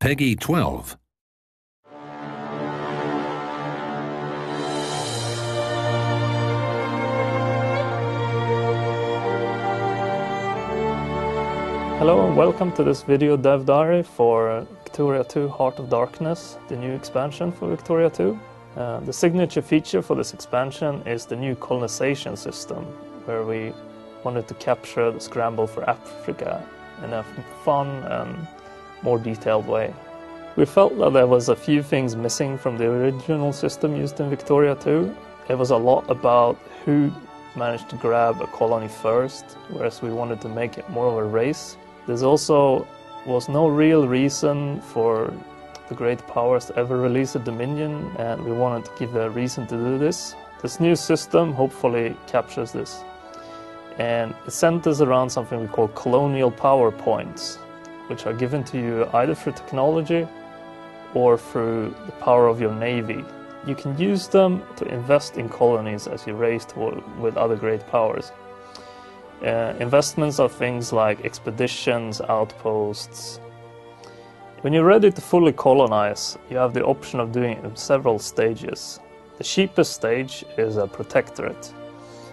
Peggy 12. Hello and welcome to this video dev diary for Victoria 2 Heart of Darkness, the new expansion for Victoria 2. The signature feature for this expansion is the new colonization system, where we wanted to capture the scramble for Africa in a fun and more detailed way. We felt that there was a few things missing from the original system used in Victoria 2. It was a lot about who managed to grab a colony first, whereas we wanted to make it more of a race. There also was no real reason for the great powers to ever release a dominion, and we wanted to give a reason to do this. This new system hopefully captures this, and it centers around something we call colonial power points, which are given to you either through technology or through the power of your navy. You can use them to invest in colonies as you race with other great powers. Investments are things like expeditions, outposts. When you're ready to fully colonize, you have the option of doing it in several stages. The cheapest stage is a protectorate.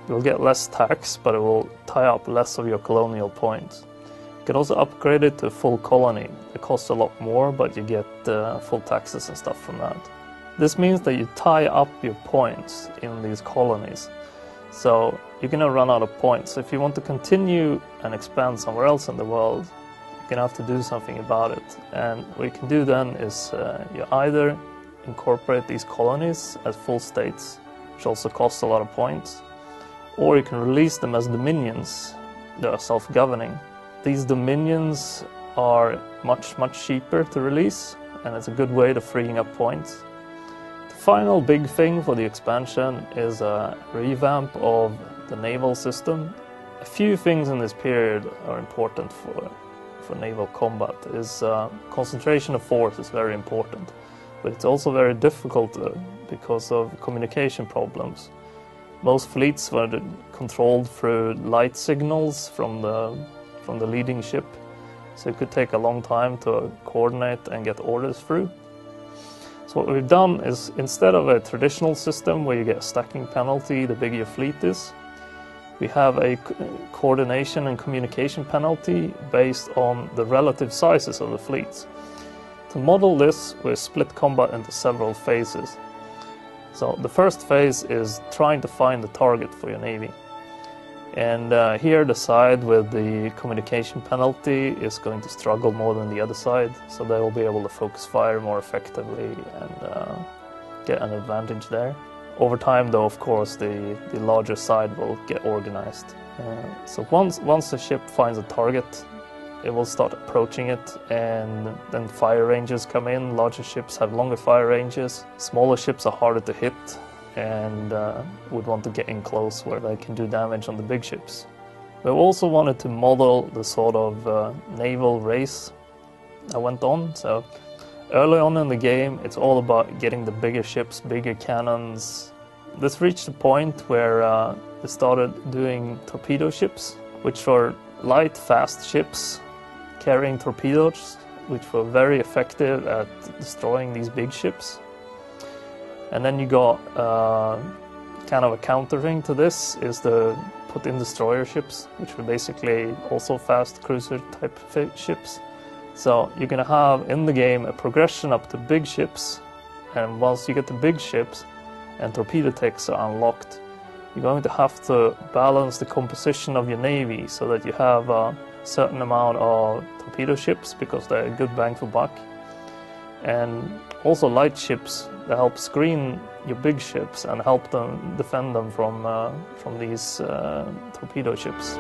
You'll get less tax, but it will tie up less of your colonial points. You can also upgrade it to a full colony. It costs a lot more, but you get full taxes and stuff from that. This means that you tie up your points in these colonies. So you're going to run out of points. If you want to continue and expand somewhere else in the world, you're going to have to do something about it. And what you can do then is you either incorporate these colonies as full states, which also costs a lot of points, or you can release them as dominions that are self-governing. These dominions are much cheaper to release, and it's a good way to freeing up points. Final big thing for the expansion is a revamp of the naval system. A few things in this period are important for naval combat. Concentration of force is very important, but it's also very difficult because of communication problems. Most fleets were controlled through light signals from the leading ship, so it could take a long time to coordinate and get orders through. So what we've done is, instead of a traditional system where you get a stacking penalty the bigger your fleet is, we have a coordination and communication penalty based on the relative sizes of the fleets. To model this, we split combat into several phases. So the first phase is trying to find the target for your navy. And here the side with the communication penalty is going to struggle more than the other side, so they will be able to focus fire more effectively and get an advantage there. Over time though, of course, the larger side will get organized. So once the ship finds a target, it will start approaching it, and then fire ranges come in. Larger ships have longer fire ranges, smaller ships are harder to hit, and would want to get in close where they can do damage on the big ships. We also wanted to model the sort of naval race that went on. So early on in the game, it's all about getting the bigger ships, bigger cannons. This reached a point where they started doing torpedo ships, which were light, fast ships carrying torpedoes, which were very effective at destroying these big ships. And then you got kind of a countering to this is to put in destroyer ships, which were basically also fast cruiser type ships. So you're going to have in the game a progression up to big ships, and once you get to big ships and torpedo techs are unlocked, you're going to have to balance the composition of your navy so that you have a certain amount of torpedo ships, because they're a good bang for buck, and also light ships that help screen your big ships and help them defend them from these torpedo ships.